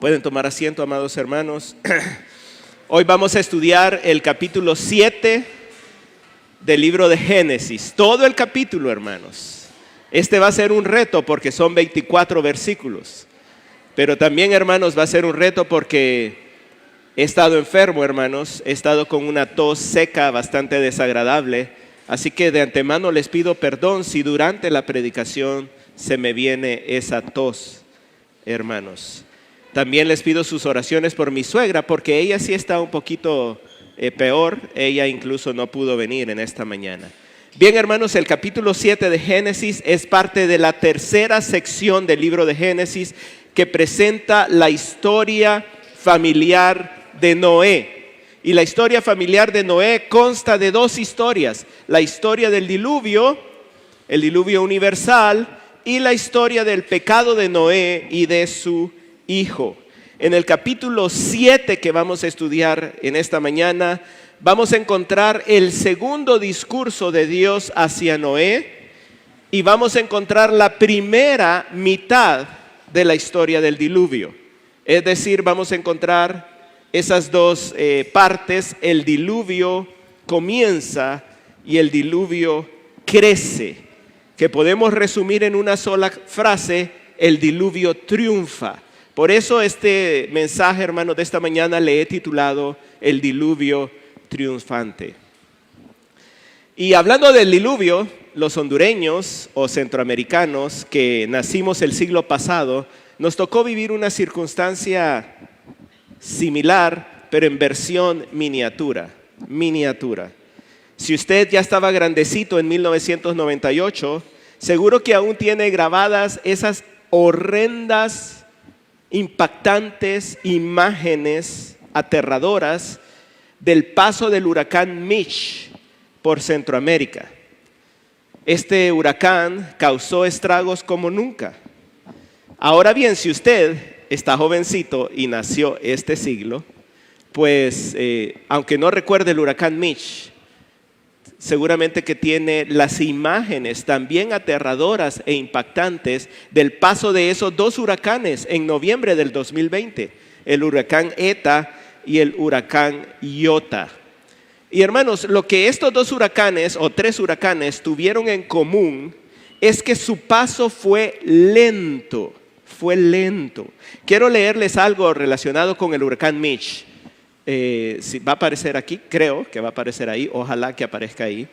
Pueden tomar asiento, amados hermanos. Hoy vamos a estudiar el capítulo 7 del libro de Génesis. Todo el capítulo, hermanos. Este va a ser un reto porque son 24 versículos. Pero también, hermanos, va a ser un reto porque he estado enfermo, hermanos. He estado con una tos seca bastante desagradable. Así que de antemano les pido perdón si durante la predicación se me viene esa tos, hermanos. También les pido sus oraciones por mi suegra, porque ella sí está un poquito peor. Ella incluso no pudo venir en esta mañana. Bien, hermanos, el capítulo 7 de Génesis es parte de la tercera sección del libro de Génesis que presenta la historia familiar de Noé. Y la historia familiar de Noé consta de dos historias: la historia del diluvio, el diluvio universal, y la historia del pecado de Noé y de su hijo. En el capítulo 7 que vamos a estudiar en esta mañana, vamos a encontrar el segundo discurso de Dios hacia Noé y vamos a encontrar la primera mitad de la historia del diluvio. Es decir, vamos a encontrar esas dos partes: el diluvio comienza y el diluvio crece, que podemos resumir en una sola frase: el diluvio triunfa. Por eso este mensaje, hermanos, de esta mañana le he titulado El diluvio triunfante. Y hablando del diluvio, los hondureños o centroamericanos que nacimos el siglo pasado, nos tocó vivir una circunstancia similar, pero en versión miniatura. Si usted ya estaba grandecito en 1998, seguro que aún tiene grabadas esas horrendas, impactantes imágenes aterradoras del paso del huracán Mitch por Centroamérica. Este huracán causó estragos como nunca. Ahora bien, si usted está jovencito y nació este siglo, pues aunque no recuerde el huracán Mitch, seguramente que tiene las imágenes también aterradoras e impactantes del paso de esos dos huracanes en noviembre del 2020, el huracán Eta y el huracán Iota. Y hermanos, lo que estos dos huracanes o tres huracanes tuvieron en común es que su paso fue lento. Quiero leerles algo relacionado con el huracán Mitch. Si va a aparecer aquí, creo que va a aparecer ahí, ojalá que aparezca ahí.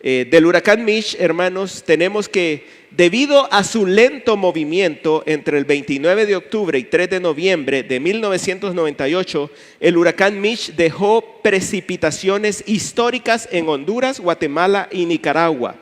Del huracán Mitch, hermanos, tenemos que debido a su lento movimiento entre el 29 de octubre y 3 de noviembre de 1998, el huracán Mitch dejó precipitaciones históricas en Honduras, Guatemala y Nicaragua,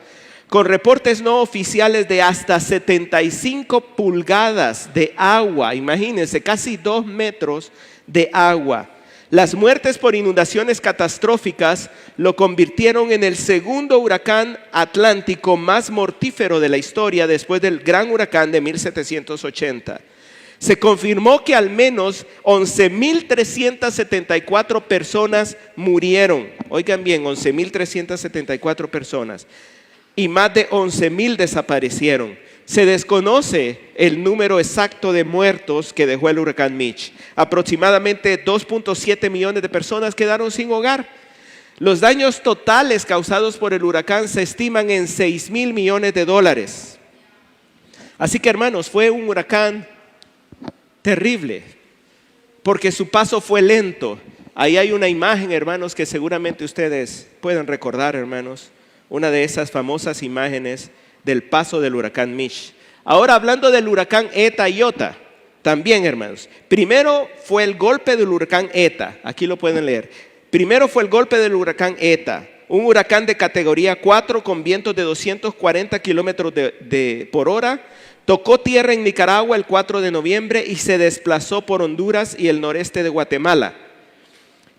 con reportes no oficiales de hasta 75 pulgadas de agua. Imagínense, casi 2 metros de agua. Las muertes por inundaciones catastróficas lo convirtieron en el segundo huracán atlántico más mortífero de la historia después del gran huracán de 1780. Se confirmó que al menos 11.374 personas murieron. Oigan bien, 11.374 personas. Y más de 11.000 desaparecieron. Se desconoce el número exacto de muertos que dejó el huracán Mitch. Aproximadamente 2.7 millones de personas quedaron sin hogar. Los daños totales causados por el huracán se estiman en $6,000 millones. Así que, hermanos, fue un huracán terrible porque su paso fue lento. Ahí hay una imagen, hermanos, que seguramente ustedes pueden recordar, hermanos. Una de esas famosas imágenes del paso del huracán Mitch. Ahora, hablando del huracán Eta y Iota, también, hermanos, primero fue el golpe del huracán Eta. Aquí lo pueden leer. Primero fue el golpe del huracán Eta, un huracán de categoría 4 con vientos de 240 kilómetros por hora. Tocó tierra en Nicaragua el 4 de noviembre y se desplazó por Honduras y el noreste de Guatemala.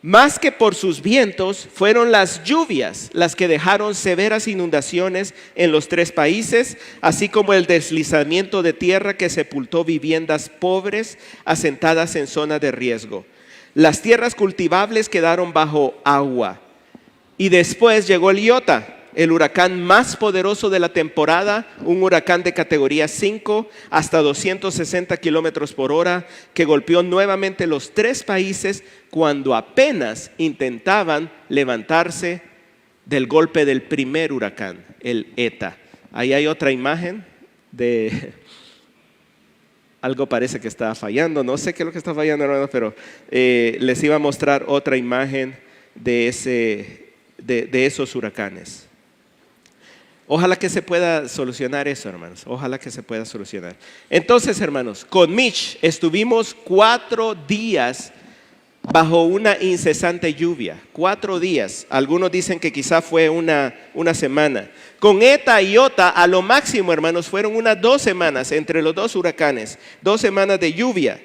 Más que por sus vientos, fueron las lluvias las que dejaron severas inundaciones en los tres países, así como el deslizamiento de tierra que sepultó viviendas pobres asentadas en zonas de riesgo. Las tierras cultivables quedaron bajo agua. Y después llegó el Iota, el huracán más poderoso de la temporada, un huracán de categoría 5 hasta 260 kilómetros por hora, que golpeó nuevamente los 3 países cuando apenas intentaban levantarse del golpe del primer huracán, el ETA. Ahí hay otra imagen de... Algo parece que está fallando, no sé qué es lo que está fallando, hermanos, pero les iba a mostrar otra imagen de esos huracanes. Ojalá que se pueda solucionar eso, hermanos. Ojalá que se pueda solucionar. Entonces, hermanos, con Mitch estuvimos 4 días bajo una incesante lluvia. 4 días. Algunos dicen que quizá fue una semana. Con Eta y Iota, a lo máximo, hermanos, fueron unas 2 semanas entre los 2 huracanes. 2 semanas de lluvia.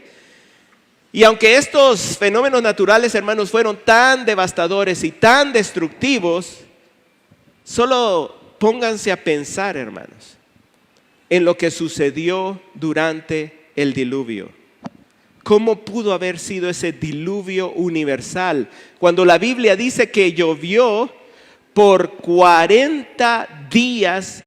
Y aunque estos fenómenos naturales, hermanos, fueron tan devastadores y tan destructivos, solo pónganse a pensar, hermanos, en lo que sucedió durante el diluvio. ¿Cómo pudo haber sido ese diluvio universal? Cuando la Biblia dice que llovió por 40 días.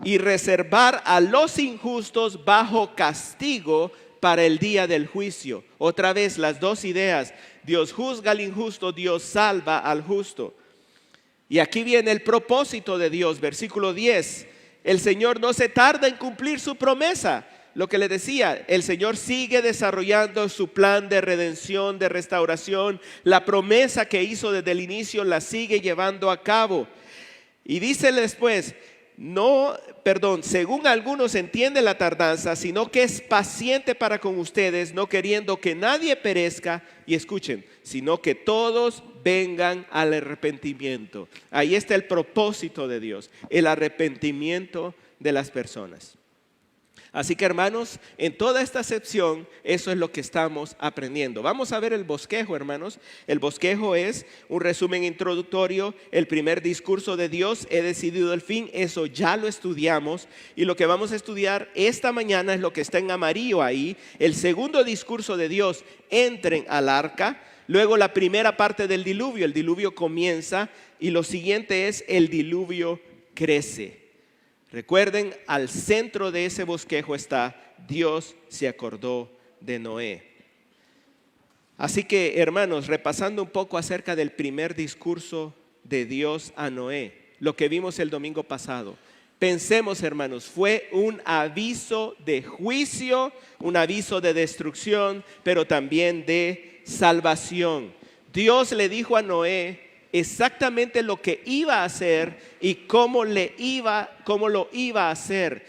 Y reservar a los injustos bajo castigo para el día del juicio. Otra vez las 2 ideas. Dios juzga al injusto, Dios salva al justo. Y aquí viene el propósito de Dios, versículo 10. El Señor no se tarda en cumplir su promesa. Lo que le decía, el Señor sigue desarrollando su plan de redención, de restauración. La promesa que hizo desde el inicio la sigue llevando a cabo. Y dice después, según algunos entiende la tardanza, sino que es paciente para con ustedes, no queriendo que nadie perezca, y escuchen, sino que todos vengan al arrepentimiento. Ahí está el propósito de Dios, el arrepentimiento de las personas. Así que, hermanos, en toda esta sección, eso es lo que estamos aprendiendo. Vamos a ver el bosquejo, hermanos. El bosquejo es un resumen introductorio, el primer discurso de Dios, he decidido el fin, eso ya lo estudiamos. Y lo que vamos a estudiar esta mañana es lo que está en amarillo ahí. El segundo discurso de Dios, entren al arca. Luego la primera parte del diluvio, el diluvio comienza y lo siguiente es el diluvio crece. Recuerden, al centro de ese bosquejo está Dios se acordó de Noé. Así que, hermanos, repasando un poco acerca del primer discurso de Dios a Noé, lo que vimos el domingo pasado. Pensemos, hermanos, fue un aviso de juicio, un aviso de destrucción, pero también de salvación. Dios le dijo a Noé exactamente lo que iba a hacer y cómo lo iba a hacer.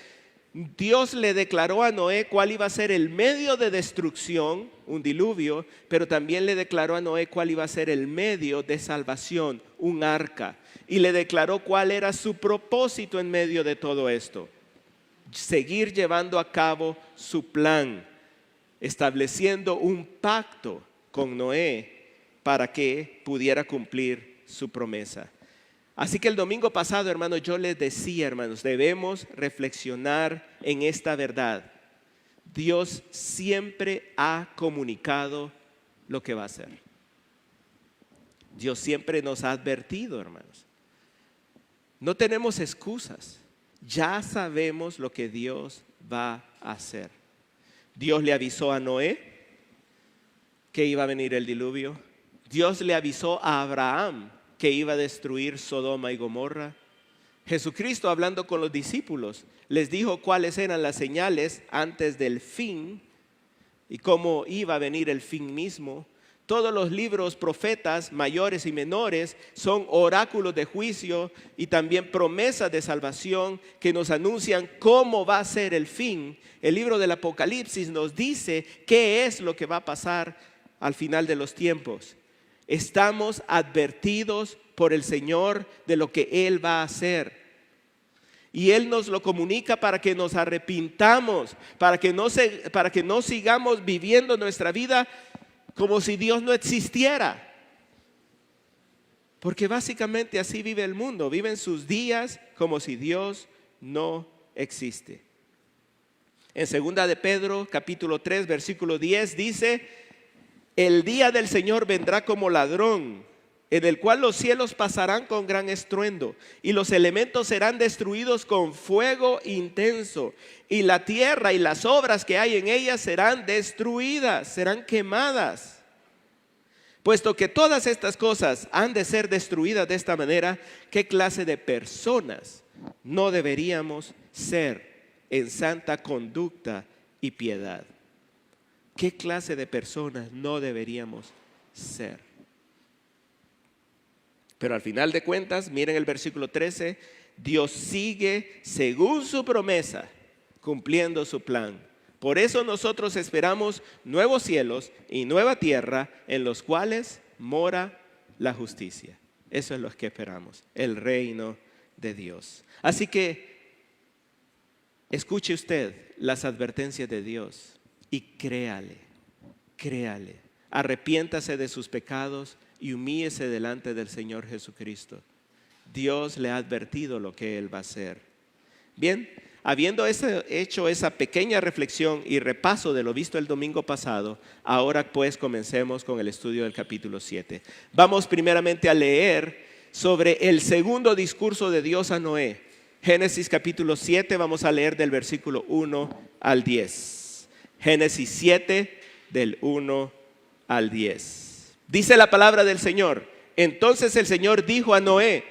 Dios le declaró a Noé cuál iba a ser el medio de destrucción, un diluvio, pero también le declaró a Noé cuál iba a ser el medio de salvación, un arca. Y le declaró cuál era su propósito en medio de todo esto. Seguir llevando a cabo su plan, estableciendo un pacto con Noé para que pudiera cumplir su promesa. Así que el domingo pasado, hermanos, yo les decía, hermanos, debemos reflexionar en esta verdad. Dios siempre ha comunicado lo que va a hacer. Dios siempre nos ha advertido, hermanos. No tenemos excusas. Ya sabemos lo que Dios va a hacer. Dios le avisó a Noé que iba a venir el diluvio. Dios le avisó a Abraham que iba a destruir Sodoma y Gomorra. Jesucristo, hablando con los discípulos, les dijo cuáles eran las señales antes del fin y cómo iba a venir el fin mismo. Todos los libros profetas mayores y menores son oráculos de juicio y también promesas de salvación que nos anuncian cómo va a ser el fin. El libro del Apocalipsis nos dice qué es lo que va a pasar al final de los tiempos. Estamos advertidos por el Señor de lo que Él va a hacer. Y Él nos lo comunica para que nos arrepintamos, para que no sigamos viviendo nuestra vida como si Dios no existiera. Porque básicamente así vive el mundo, viven sus días como si Dios no existe. En 2 de Pedro, capítulo 3, versículo 10 dice: el día del Señor vendrá como ladrón, en el cual los cielos pasarán con gran estruendo, y los elementos serán destruidos con fuego intenso, y la tierra y las obras que hay en ella serán destruidas, serán quemadas. Puesto que todas estas cosas han de ser destruidas de esta manera, ¿qué clase de personas no deberíamos ser en santa conducta y piedad? ¿Qué clase de personas no deberíamos ser? Pero al final de cuentas, miren el versículo 13, Dios sigue según su promesa, cumpliendo su plan. Por eso nosotros esperamos nuevos cielos y nueva tierra en los cuales mora la justicia. Eso es lo que esperamos, el reino de Dios. Así que escuche usted las advertencias de Dios y créale. Arrepiéntase de sus pecados y humíllese delante del Señor Jesucristo. Dios le ha advertido lo que Él va a hacer. Bien, habiendo hecho esa pequeña reflexión y repaso de lo visto el domingo pasado, ahora pues comencemos con el estudio del capítulo 7. Vamos primeramente a leer sobre el segundo discurso de Dios a Noé. Génesis capítulo 7, vamos a leer del versículo 1 al 10. Génesis 7, del 1 al 10. Dice la palabra del Señor: entonces el Señor dijo a Noé: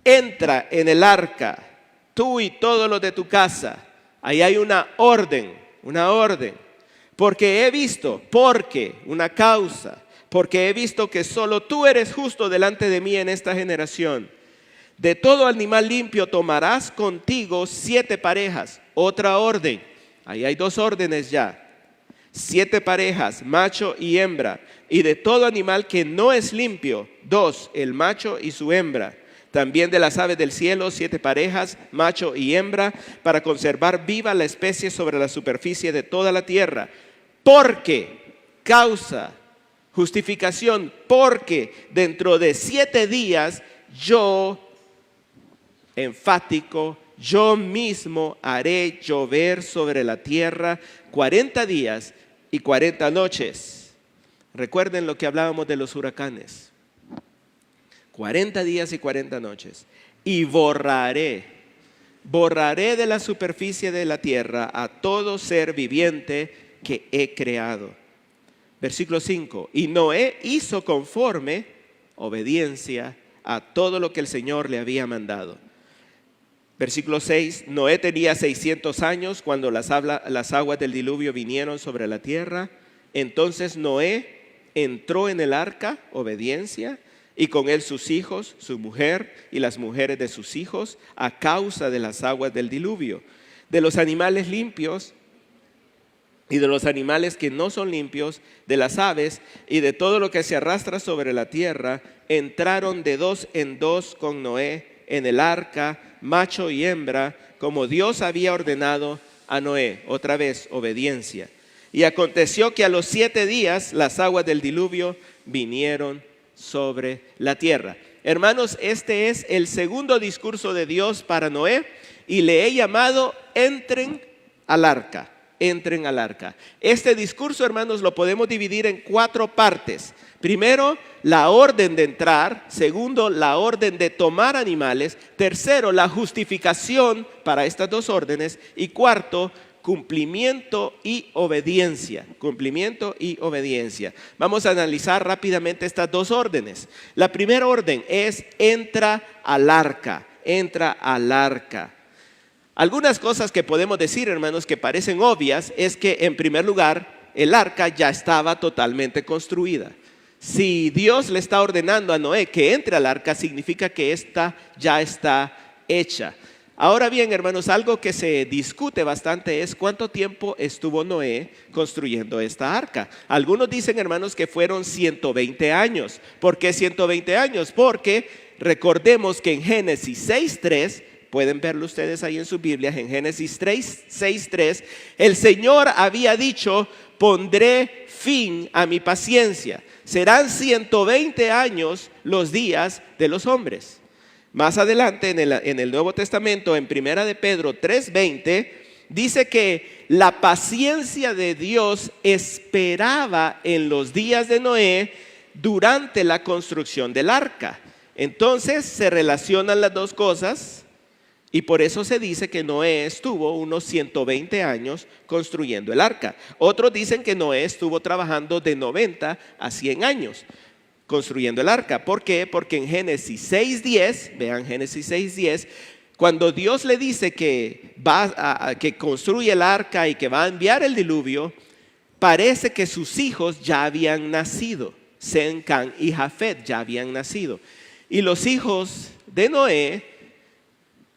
entra en el arca, tú y todos los de tu casa. Ahí hay una orden. Porque he visto que solo tú eres justo delante de mí en esta generación. De todo animal limpio tomarás contigo 7 parejas. Otra orden. Ahí hay 2 órdenes ya. 7 parejas, macho y hembra. Y de todo animal que no es limpio, 2, el macho y su hembra. También de las aves del cielo 7 parejas, macho y hembra, para conservar viva la especie sobre la superficie de toda la tierra. Porque, causa, justificación, porque dentro de 7 días yo, enfático, yo mismo haré llover sobre la tierra 40 días y 40 noches. Recuerden lo que hablábamos de los huracanes. 40 días y 40 noches. Y borraré de la superficie de la tierra a todo ser viviente que he creado. Versículo 5. Y Noé hizo conforme obediencia a todo lo que el Señor le había mandado. Versículo 6. Noé tenía 600 años cuando las aguas del diluvio vinieron sobre la tierra. Entonces Noé entró en el arca, obediencia, y con él sus hijos, su mujer y las mujeres de sus hijos, a causa de las aguas del diluvio. De los animales limpios y de los animales que no son limpios, de las aves y de todo lo que se arrastra sobre la tierra, entraron de 2 en 2 con Noé en el arca, macho y hembra, como Dios había ordenado a Noé. Otra vez, obediencia. Y aconteció que a los 7 días las aguas del diluvio vinieron sobre la tierra. Hermanos, este es el segundo discurso de Dios para Noé y le he llamado entren al arca. Entren al arca. Este discurso, hermanos, lo podemos dividir en 4 partes. Primero, la orden de entrar. Segundo, la orden de tomar animales. Tercero, la justificación para estas 2 órdenes. Y cuarto, cumplimiento y obediencia. Cumplimiento y obediencia. Vamos a analizar rápidamente estas 2 órdenes. La primera orden es entra al arca. Entra al arca. Algunas cosas que podemos decir, hermanos, que parecen obvias, es que en primer lugar el arca ya estaba totalmente construida. Si Dios le está ordenando a Noé que entre al arca, significa que esta ya está hecha. Ahora bien, hermanos, algo que se discute bastante es cuánto tiempo estuvo Noé construyendo esta arca. Algunos dicen, hermanos, que fueron 120 años. ¿Por qué 120 años? Porque recordemos que en Génesis 6:3, pueden verlo ustedes ahí en sus Biblias, en Génesis 6:3, el Señor había dicho: pondré fin a mi paciencia. Serán 120 años los días de los hombres. Más adelante en el Nuevo Testamento, en Primera de Pedro 3:20, dice que la paciencia de Dios esperaba en los días de Noé durante la construcción del arca. Entonces se relacionan las dos cosas y por eso se dice que Noé estuvo unos 120 años construyendo el arca. Otros dicen que Noé estuvo trabajando de 90 a 100 años construyendo el arca. ¿Por qué? Porque en Génesis 6:10, vean Génesis 6:10, cuando Dios le dice que que construye el arca y que va a enviar el diluvio, parece que sus hijos ya habían nacido. Sem, Cam y Jafet ya habían nacido. Y los hijos de Noé,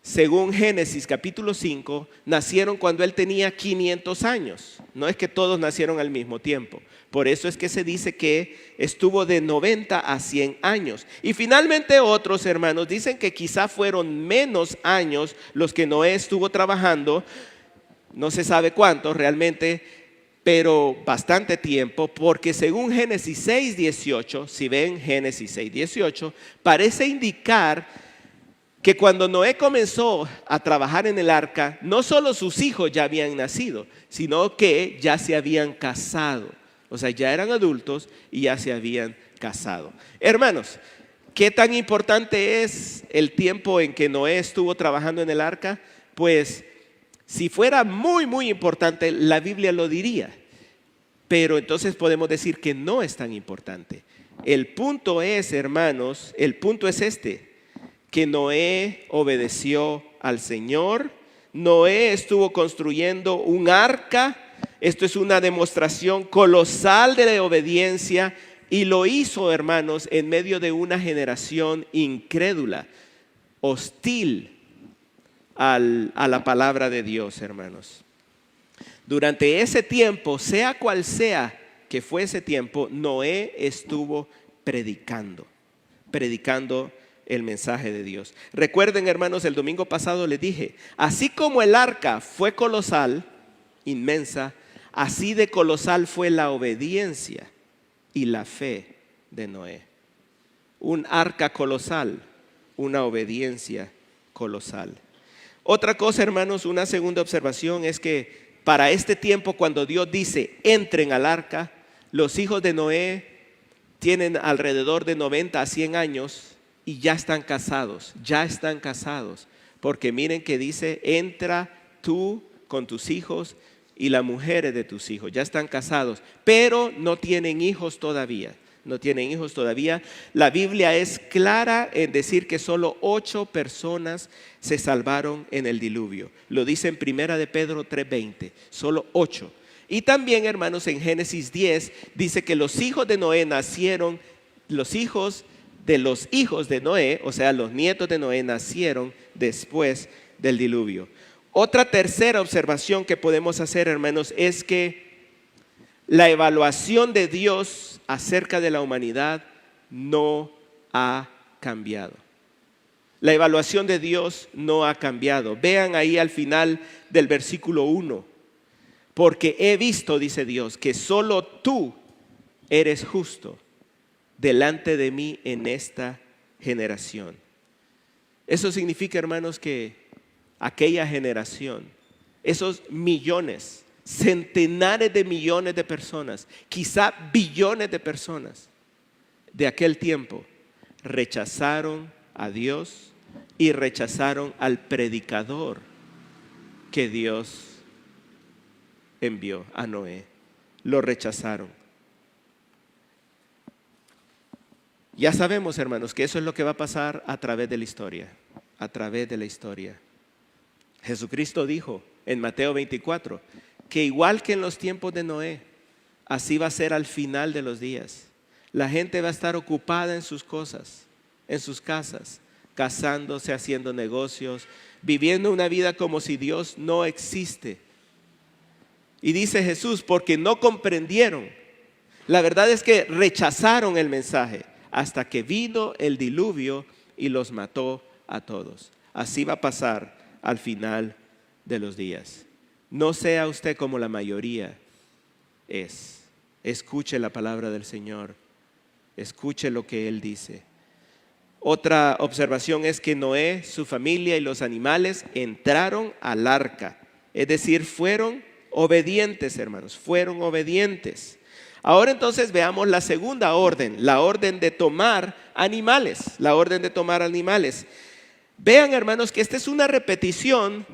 según Génesis capítulo 5, nacieron cuando él tenía 500 años. No es que todos nacieron al mismo tiempo. Por eso es que se dice que estuvo de 90 a 100 años. Y finalmente otros, hermanos, dicen que quizá fueron menos años los que Noé estuvo trabajando. No se sabe cuántos realmente, pero bastante tiempo, porque según Génesis 6:18, si ven Génesis 6:18, parece indicar que cuando Noé comenzó a trabajar en el arca, no solo sus hijos ya habían nacido, sino que ya se habían casado. O sea, ya eran adultos y ya se habían casado. Hermanos, ¿qué tan importante es el tiempo en que Noé estuvo trabajando en el arca? Pues si fuera muy, muy importante, la Biblia lo diría. Pero entonces podemos decir que no es tan importante. El punto es, hermanos, el punto es este: que Noé obedeció al Señor. Noé estuvo construyendo un arca. Esto es una demostración colosal de la obediencia y lo hizo, hermanos, en medio de una generación incrédula, hostil a la palabra de Dios, hermanos. Durante ese tiempo, sea cual sea que fue ese tiempo, Noé estuvo predicando el mensaje de Dios. Recuerden, hermanos, el domingo pasado les dije, así como el arca fue colosal, inmensa, así de colosal fue la obediencia y la fe de Noé. Un arca colosal, una obediencia colosal. Otra cosa, hermanos, una segunda observación es que para este tiempo, cuando Dios dice entren al arca, los hijos de Noé tienen alrededor de 90 a 100 años y ya están casados, porque miren que dice entra tú con tus hijos y las mujeres de tus hijos, ya están casados, pero no tienen hijos todavía. La Biblia es clara en decir que solo 8 personas se salvaron en el diluvio. Lo dice en Primera de Pedro 3:20, solo 8. Y también, hermanos, en Génesis 10 dice que los hijos de Noé nacieron, los hijos de Noé, o sea, los nietos de Noé nacieron después del diluvio. Otra tercera observación que podemos hacer, hermanos, es que la evaluación de Dios acerca de la humanidad no ha cambiado. La evaluación de Dios no ha cambiado. Vean ahí al final del versículo 1. Porque he visto, dice Dios, que solo tú eres justo delante de mí en esta generación. Eso significa, hermanos, que aquella generación, esos millones, centenares de millones de personas, quizá billones de personas de aquel tiempo, rechazaron a Dios y rechazaron al predicador que Dios envió a Noé. Lo rechazaron. Ya sabemos, hermanos, que eso es lo que va a pasar a través de la historia. Jesucristo dijo en Mateo 24 que igual que en los tiempos de Noé, así va a ser al final de los días. La gente va a estar ocupada en sus cosas, en sus casas, casándose, haciendo negocios, viviendo una vida como si Dios no existe. Y dice Jesús, porque no comprendieron. La verdad es que rechazaron el mensaje hasta que vino el diluvio y los mató a todos. Así va a pasar al final de los días. No sea usted como la mayoría es. Escuche la palabra del Señor. Escuche lo que Él dice. Otra observación es que Noé, su familia y los animales entraron al arca. Es decir, fueron obedientes, hermanos, fueron obedientes. Ahora entonces veamos la segunda orden, la orden de tomar animales, la orden de tomar animales. Vean, hermanos, que esta es una repetición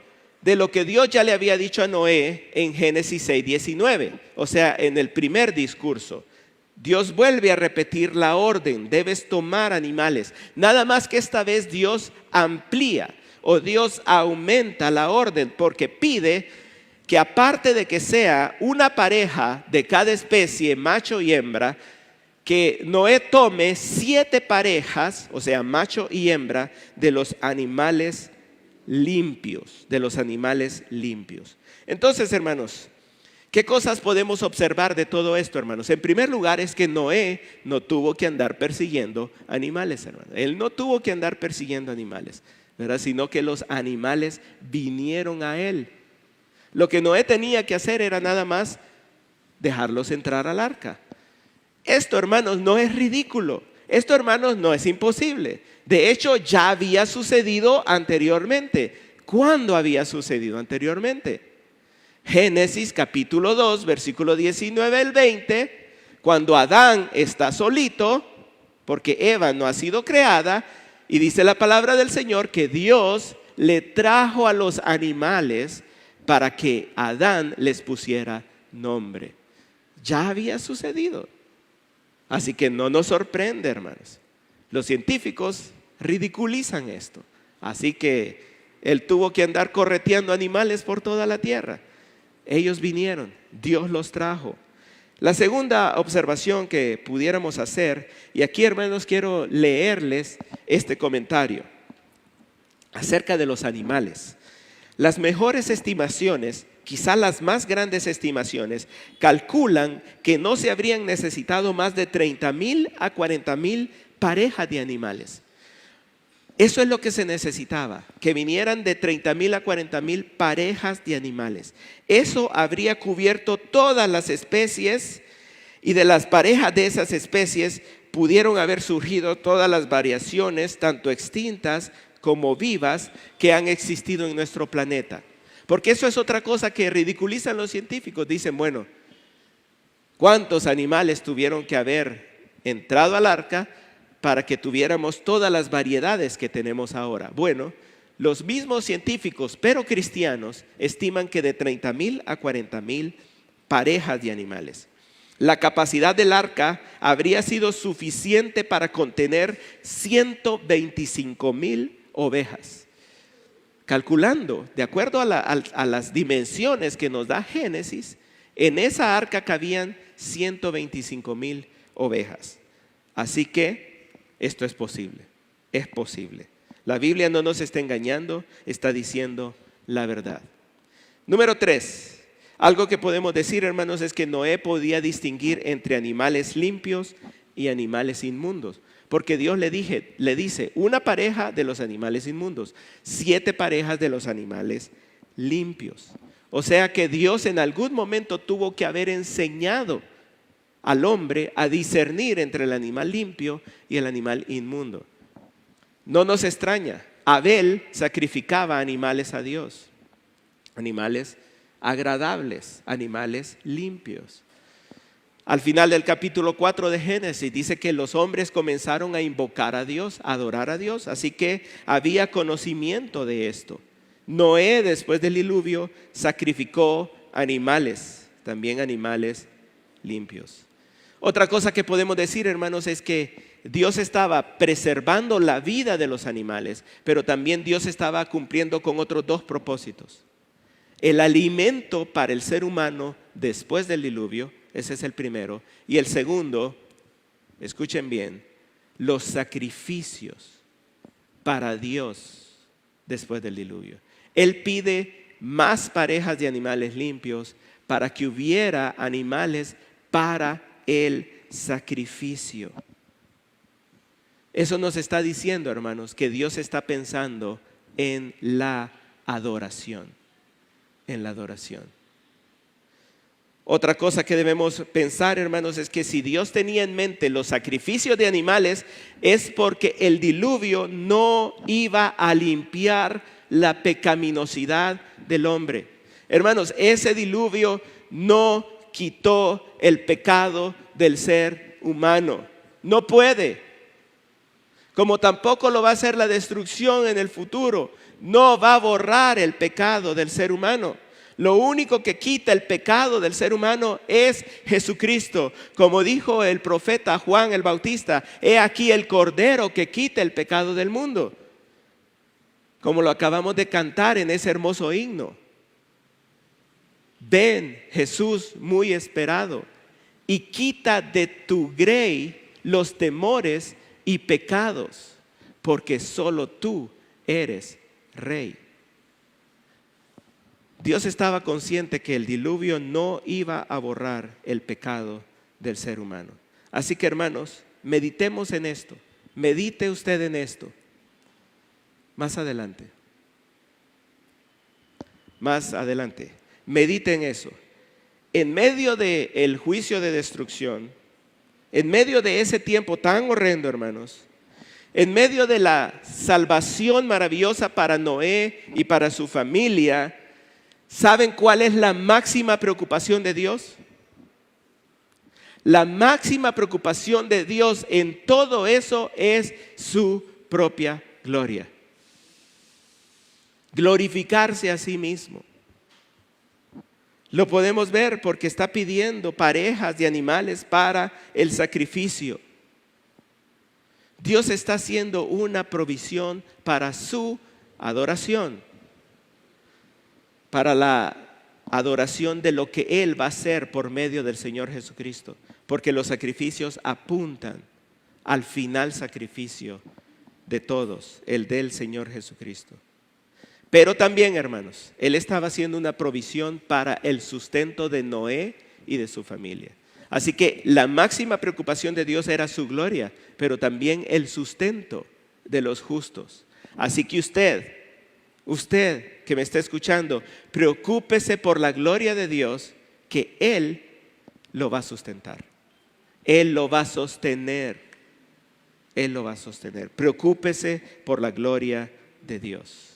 de lo que Dios ya le había dicho a Noé en Génesis 6:19, o sea, en el primer discurso. Dios vuelve a repetir la orden, debes tomar animales. Nada más que esta vez Dios amplía o Dios aumenta la orden porque pide que aparte de que sea una pareja de cada especie, macho y hembra, que Noé tome 7 parejas, o sea, macho y hembra, de los animales limpios, de los animales limpios. Entonces, hermanos, ¿qué cosas podemos observar de todo esto, hermanos? En primer lugar es que Noé no tuvo que andar persiguiendo animales, hermanos. Él no tuvo que andar persiguiendo animales, ¿verdad? Sino que los animales vinieron a él. Lo que Noé tenía que hacer era nada más dejarlos entrar al arca. Esto, hermanos, no es ridículo. Esto, hermanos, no es imposible. De hecho, ya había sucedido anteriormente. ¿Cuándo había sucedido anteriormente? Génesis capítulo 2, versículo 19 al 20, cuando Adán está solito, porque Eva no ha sido creada, y dice la palabra del Señor que Dios le trajo a los animales para que Adán les pusiera nombre. Ya había sucedido. Así que no nos sorprende, hermanos. Los científicos ridiculizan esto. Así que él tuvo que andar correteando animales por toda la tierra. Ellos vinieron, Dios los trajo. La segunda observación que pudiéramos hacer, y aquí, hermanos, quiero leerles este comentario acerca de los animales. Las mejores estimaciones, quizá las más grandes estimaciones, calculan que no se habrían necesitado más de 30,000 a 40,000 parejas de animales. Eso es lo que se necesitaba, que vinieran de 30,000 a 40,000 parejas de animales. Eso habría cubierto todas las especies y de las parejas de esas especies pudieron haber surgido todas las variaciones, tanto extintas como vivas, que han existido en nuestro planeta. Porque eso es otra cosa que ridiculizan los científicos. Dicen, bueno, ¿cuántos animales tuvieron que haber entrado al arca para que tuviéramos todas las variedades que tenemos ahora? Bueno, los mismos científicos, pero cristianos, estiman que de 30,000 a 40,000 parejas de animales. La capacidad del arca habría sido suficiente para contener 125,000 ovejas. Calculando, de acuerdo a las dimensiones que nos da Génesis, en esa arca cabían 125,000 ovejas. Así que esto es posible, es posible. La Biblia no nos está engañando, está diciendo la verdad. Número 3, algo que podemos decir, hermanos, es que Noé podía distinguir entre animales limpios y animales inmundos. Porque Dios le dice, una pareja de los animales inmundos, 7 parejas de los animales limpios. O sea que Dios en algún momento tuvo que haber enseñado al hombre a discernir entre el animal limpio y el animal inmundo. No nos extraña, Abel sacrificaba animales a Dios, animales agradables, animales limpios. Al final del capítulo 4 de Génesis dice que los hombres comenzaron a invocar a Dios, a adorar a Dios. Así que había conocimiento de esto. Noé, después del diluvio, sacrificó animales, también animales limpios. Otra cosa que podemos decir, hermanos, es que Dios estaba preservando la vida de los animales, pero también Dios estaba cumpliendo con otros 2 propósitos. El alimento para el ser humano después del diluvio, ese es el primero. Y el segundo, escuchen bien, los sacrificios para Dios después del diluvio. Él pide más parejas de animales limpios para que hubiera animales para el sacrificio. Eso nos está diciendo, hermanos, que Dios está pensando en la adoración, en la adoración. Otra cosa que debemos pensar, hermanos, es que si Dios tenía en mente los sacrificios de animales, es porque el diluvio no iba a limpiar la pecaminosidad del hombre. Hermanos, ese diluvio no quitó el pecado del ser humano. No puede. Como tampoco lo va a hacer la destrucción en el futuro. No va a borrar el pecado del ser humano. Lo único que quita el pecado del ser humano es Jesucristo. Como dijo el profeta Juan el Bautista, he aquí el Cordero que quita el pecado del mundo. Como lo acabamos de cantar en ese hermoso himno. Ven, Jesús muy esperado, y quita de tu grey los temores y pecados, porque solo tú eres Rey. Dios estaba consciente que el diluvio no iba a borrar el pecado del ser humano. Así que, hermanos, meditemos en esto. Medite usted en esto. Más adelante. Medite en eso. En medio del juicio de destrucción, en medio de ese tiempo tan horrendo, hermanos, en medio de la salvación maravillosa para Noé y para su familia, ¿saben cuál es la máxima preocupación de Dios? La máxima preocupación de Dios en todo eso es su propia gloria. Glorificarse a sí mismo. Lo podemos ver porque está pidiendo parejas de animales para el sacrificio. Dios está haciendo una provisión para su adoración, para la adoración de lo que Él va a hacer por medio del Señor Jesucristo, porque los sacrificios apuntan al final sacrificio de todos, el del Señor Jesucristo. Pero también, hermanos, Él estaba haciendo una provisión para el sustento de Noé y de su familia. Así que la máxima preocupación de Dios era su gloria, pero también el sustento de los justos. Así que usted que me está escuchando, preocúpese por la gloria de Dios, que Él lo va a sustentar. Él lo va a sostener. Él lo va a sostener. Preocúpese por la gloria de Dios.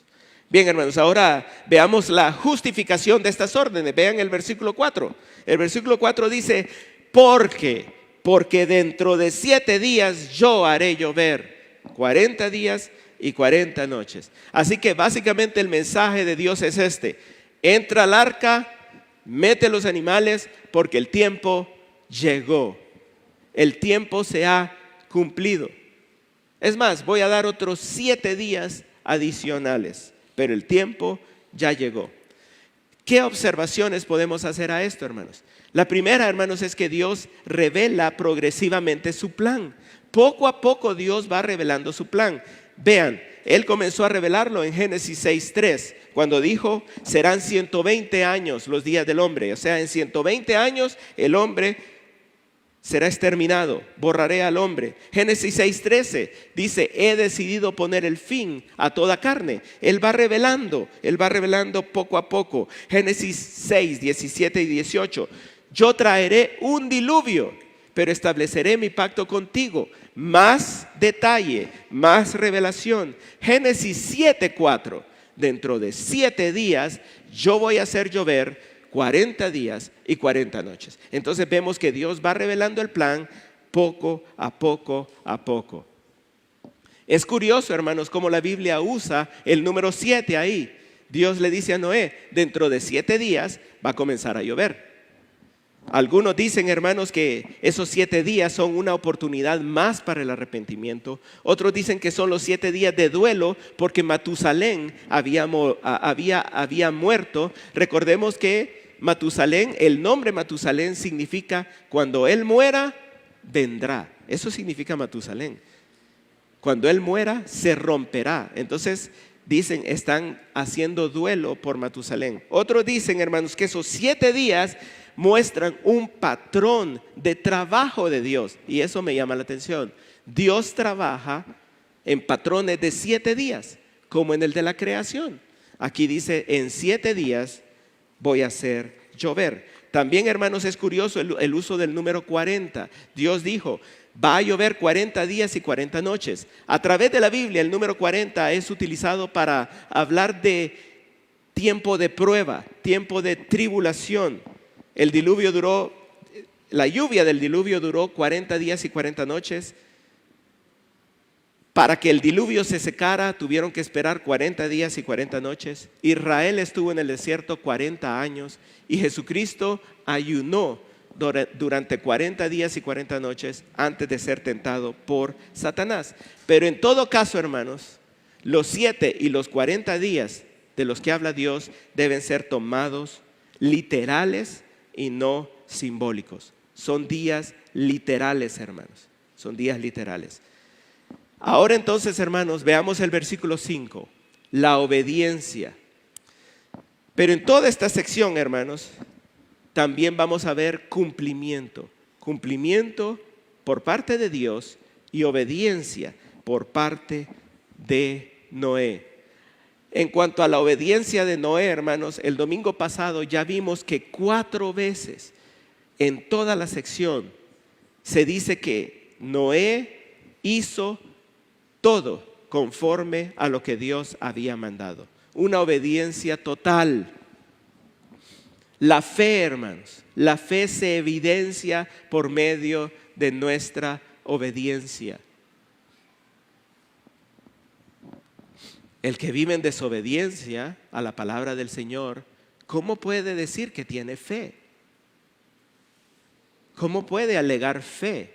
Bien, hermanos, ahora veamos la justificación de estas órdenes. Vean el versículo 4. El versículo 4 dice, porque dentro de 7 días yo haré llover 40 días y 40 noches. Así que básicamente el mensaje de Dios es este: entra al arca, mete los animales, porque el tiempo llegó. El tiempo se ha cumplido. Es más, voy a dar otros 7 días adicionales, pero el tiempo ya llegó. ¿Qué observaciones podemos hacer a esto, hermanos? La primera, hermanos, es que Dios revela progresivamente su plan. Poco a poco Dios va revelando su plan. Vean, Él comenzó a revelarlo en Génesis 6:3, cuando dijo, serán 120 años los días del hombre. O sea, en 120 años el hombre será exterminado, borraré al hombre. Génesis 6:13 dice, he decidido poner el fin a toda carne. Él va revelando poco a poco. Génesis 6:17 y 18, yo traeré un diluvio, pero estableceré mi pacto contigo. Más detalle, más revelación. Génesis 7:4, dentro de 7 días yo voy a hacer llover 40 días y 40 noches. Entonces vemos que Dios va revelando el plan poco a poco a poco. Es curioso, hermanos, cómo la Biblia usa el número 7 ahí. Dios le dice a Noé, dentro de 7 días va a comenzar a llover. Algunos dicen, hermanos, que esos 7 días son una oportunidad más para el arrepentimiento. Otros dicen que son los 7 días de duelo porque Matusalén había muerto. Recordemos que Matusalén, el nombre Matusalén significa cuando él muera, vendrá. Eso significa Matusalén. Cuando Él muera, se romperá. Entonces, dicen, están haciendo duelo por Matusalén. Otros dicen, hermanos, que esos 7 días muestran un patrón de trabajo de Dios. Y eso me llama la atención. Dios trabaja en patrones de 7 días, como en el de la creación. Aquí dice, en 7 días voy a hacer llover. También, hermanos, es curioso el uso del número 40. Dios dijo, va a llover 40 días y 40 noches. A través de la Biblia, el número 40 es utilizado para hablar de tiempo de prueba, tiempo de tribulación. La lluvia del diluvio duró 40 días y 40 noches. Para que el diluvio se secara, tuvieron que esperar 40 días y 40 noches. Israel estuvo en el desierto 40 años y Jesucristo ayunó durante 40 días y 40 noches antes de ser tentado por Satanás. Pero en todo caso, hermanos, los 7 y los 40 días de los que habla Dios deben ser tomados literales y no simbólicos. Son días literales, hermanos. Son días literales. Ahora entonces, hermanos, veamos el versículo 5, la obediencia. Pero en toda esta sección, hermanos, también vamos a ver cumplimiento. Cumplimiento por parte de Dios y obediencia por parte de Noé. En cuanto a la obediencia de Noé, hermanos, el domingo pasado ya vimos que 4 veces en toda la sección se dice que Noé hizo todo conforme a lo que Dios había mandado. Una obediencia total. La fe, hermanos, la fe se evidencia por medio de nuestra obediencia. El que vive en desobediencia a la palabra del Señor, ¿cómo puede decir que tiene fe? ¿Cómo puede alegar fe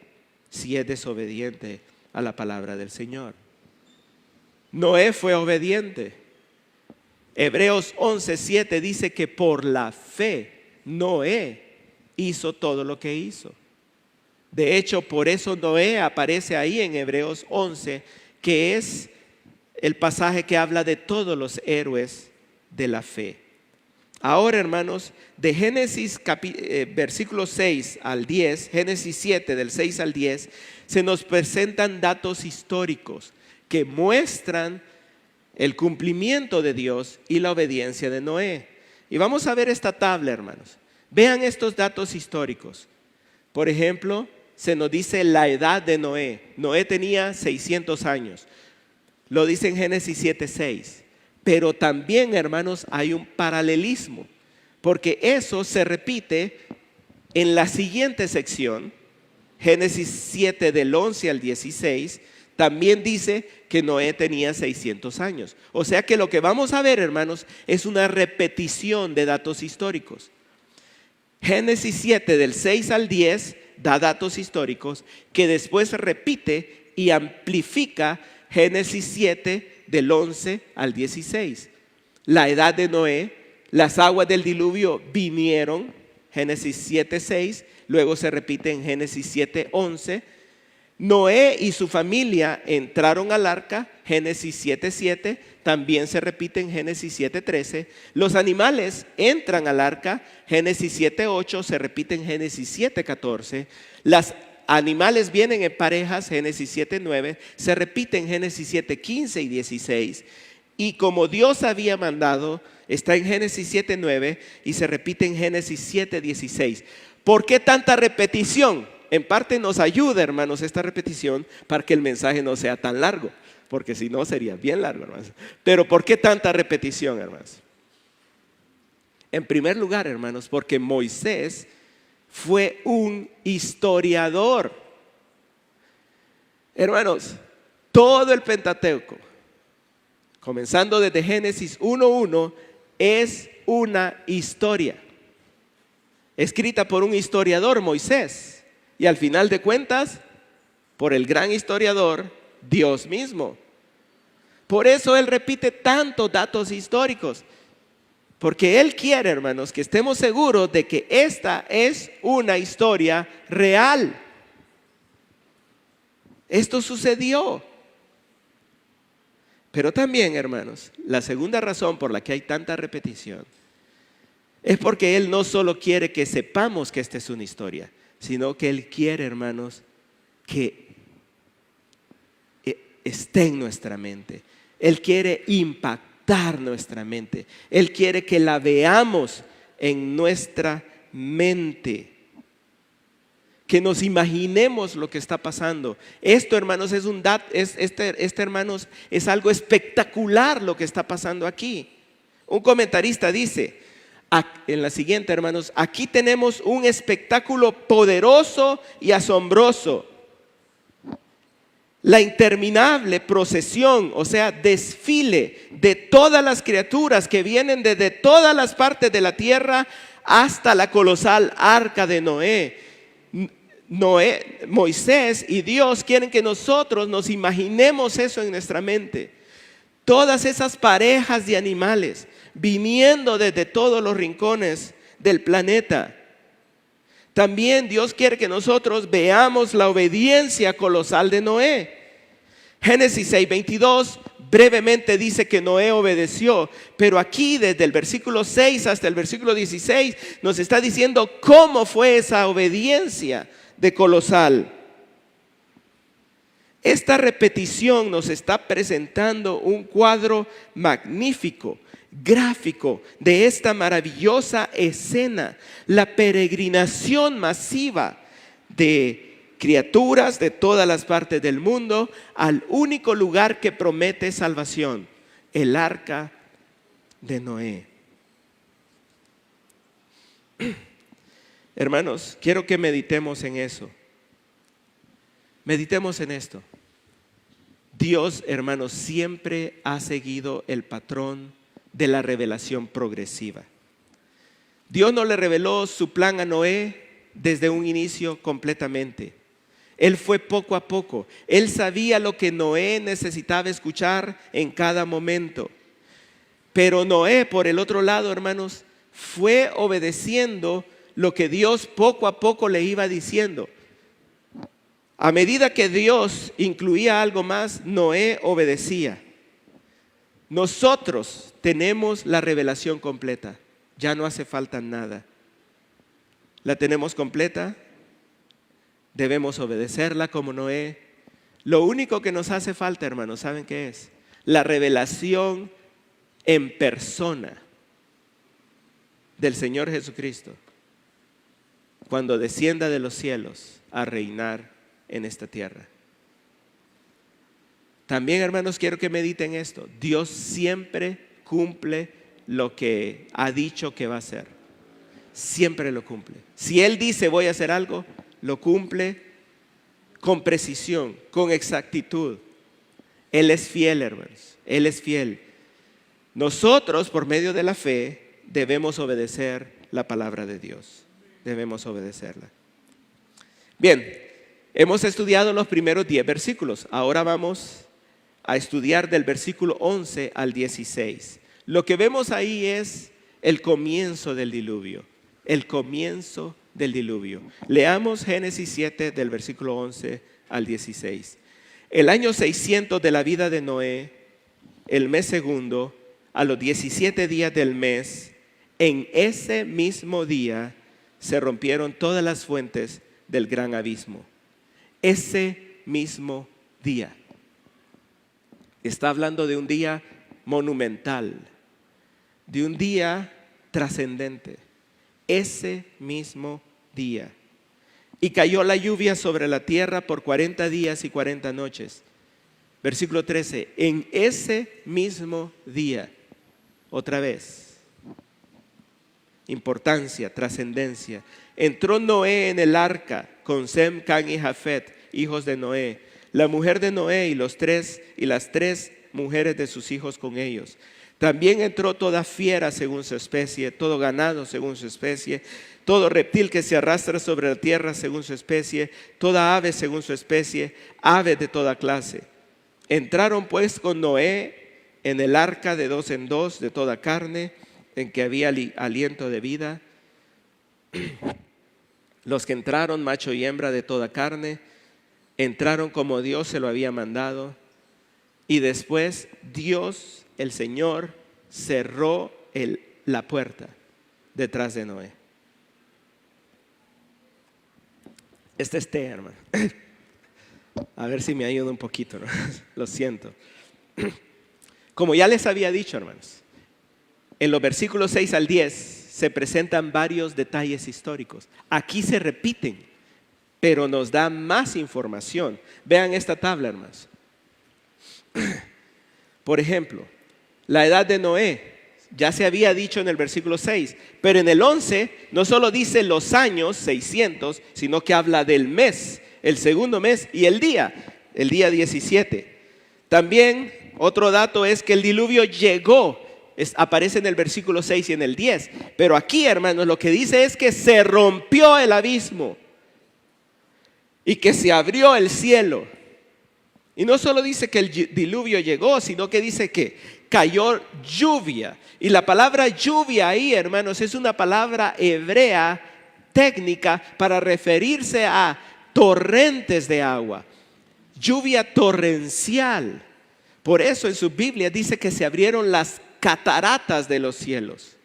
si es desobediente a la palabra del Señor? Noé fue obediente. Hebreos 11:7 dice que por la fe Noé hizo todo lo que hizo. De hecho, por eso Noé aparece ahí en Hebreos 11, que es el pasaje que habla de todos los héroes de la fe. Ahora, hermanos, de Génesis versículo 6 al 10, Génesis 7 del 6 al 10, se nos presentan datos históricos que muestran el cumplimiento de Dios y la obediencia de Noé. Y vamos a ver esta tabla, hermanos. Vean estos datos históricos. Por ejemplo, se nos dice la edad de Noé. Noé tenía 600 años. Lo dice en Génesis 7:6. Pero también, hermanos, hay un paralelismo, porque eso se repite en la siguiente sección, Génesis 7 del 11 al 16, también dice que Noé tenía 600 años. O sea que lo que vamos a ver, hermanos, es una repetición de datos históricos. Génesis 7 del 6 al 10 da datos históricos que después repite y amplifica Génesis 7 del 11 al 16. La edad de Noé, las aguas del diluvio vinieron, Génesis 7:6, luego se repite en Génesis 7:11. Noé y su familia entraron al arca, Génesis 7:7, también se repite en Génesis 7:13. Los animales entran al arca, Génesis 7:8, se repite en Génesis 7:14. Las animales vienen en parejas, Génesis 7:9, se repite en Génesis 7:15 y 16. Y como Dios había mandado, está en Génesis 7:9 y se repite en Génesis 7:16. ¿Por qué tanta repetición? En parte nos ayuda, hermanos, esta repetición para que el mensaje no sea tan largo, porque si no sería bien largo, hermanos. Pero ¿por qué tanta repetición, hermanos? En primer lugar, hermanos, porque Moisés fue un historiador. Hermanos, todo el Pentateuco, comenzando desde Génesis 1:1, es una historia escrita por un historiador, Moisés, y al final de cuentas, por el gran historiador, Dios mismo. Por eso él repite tantos datos históricos, porque él quiere, hermanos, que estemos seguros de que esta es una historia real. Esto sucedió. Pero también, hermanos, la segunda razón por la que hay tanta repetición es porque Él no solo quiere que sepamos que esta es una historia, sino que Él quiere, hermanos, que esté en nuestra mente. Él quiere impactar nuestra mente. Él quiere que la veamos en nuestra mente. Que nos imaginemos lo que está pasando. Esto, hermanos, hermanos, es algo espectacular lo que está pasando aquí. Un comentarista dice en la siguiente, hermanos: aquí tenemos un espectáculo poderoso y asombroso. La interminable procesión, o sea, desfile de todas las criaturas que vienen desde todas las partes de la tierra hasta la colosal arca de Noé. Moisés y Dios quieren que nosotros nos imaginemos eso en nuestra mente. Todas esas parejas de animales viniendo desde todos los rincones del planeta. También Dios quiere que nosotros veamos la obediencia colosal de Noé. Génesis 6:22 brevemente dice que Noé obedeció, pero aquí desde el versículo 6 hasta el versículo 16 nos está diciendo cómo fue esa obediencia de colosal. Esta repetición nos está presentando un cuadro magnífico, gráfico de esta maravillosa escena, la peregrinación masiva de criaturas de todas las partes del mundo al único lugar que promete salvación, el arca de Noé. Hermanos, quiero que meditemos en eso. Meditemos en esto. Dios, hermanos, siempre ha seguido el patrón de la revelación progresiva. Dios no le reveló su plan a Noé desde un inicio completamente. Él fue poco a poco. Él sabía lo que Noé necesitaba escuchar en cada momento. Pero Noé, por el otro lado, hermanos, fue obedeciendo lo que Dios poco a poco le iba diciendo. A medida que Dios incluía algo más, Noé obedecía. Nosotros tenemos la revelación completa. Ya no hace falta nada. La tenemos completa. Debemos obedecerla como Noé. Lo único que nos hace falta, hermanos, ¿saben qué es? La revelación en persona del Señor Jesucristo, cuando descienda de los cielos a reinar en esta tierra. También, hermanos, quiero que mediten esto. Dios siempre cumple lo que ha dicho que va a hacer. Siempre lo cumple. Si Él dice voy a hacer algo, lo cumple con precisión, con exactitud. Él es fiel, hermanos. Él es fiel. Nosotros, por medio de la fe, debemos obedecer la palabra de Dios. Debemos obedecerla. Bien, hemos estudiado los primeros 10 versículos. Ahora vamos a estudiar del versículo 11 al 16. Lo que vemos ahí es el comienzo del diluvio. El comienzo del diluvio. Leamos Génesis 7 del versículo 11 al 16. El año 600 de la vida de Noé, el mes segundo, a los 17 días del mes, en ese mismo día se rompieron todas las fuentes del gran abismo. Ese mismo día. Está hablando de un día monumental, de un día trascendente. Ese mismo día. Y cayó la lluvia sobre la tierra por 40 días y 40 noches. Versículo 13. En ese mismo día, otra vez, importancia, trascendencia, entró Noé en el arca con Sem, Can y Jafet, hijos de Noé, la mujer de Noé y las tres mujeres de sus hijos con ellos. También entró toda fiera según su especie, todo ganado según su especie, todo reptil que se arrastra sobre la tierra según su especie, toda ave según su especie, aves de toda clase. Entraron pues con Noé en el arca de 2 en 2 de toda carne, en que había aliento de vida. Los que entraron, macho y hembra de toda carne, entraron como Dios se lo había mandado. Y después Dios, el Señor, cerró la puerta detrás de Noé. Este es té, hermano. A ver si me ayuda un poquito, ¿no? Lo siento. Como ya les había dicho, hermanos, en los versículos 6 al 10 se presentan varios detalles históricos. Aquí se repiten, pero nos da más información. Vean esta tabla, hermanos. Por ejemplo, la edad de Noé. Ya se había dicho en el versículo 6, pero en el 11 no solo dice los años, 600, sino que habla del mes, el segundo mes y el día 17. También otro dato es que el diluvio llegó, aparece en el versículo 6 y en el 10. Pero aquí, hermanos, lo que dice es que se rompió el abismo y que se abrió el cielo. Y no solo dice que el diluvio llegó, sino que dice que cayó lluvia. Y la palabra lluvia ahí, hermanos, es una palabra hebrea técnica para referirse a torrentes de agua. Lluvia torrencial. Por eso en su Biblia dice que se abrieron las cataratas de los cielos.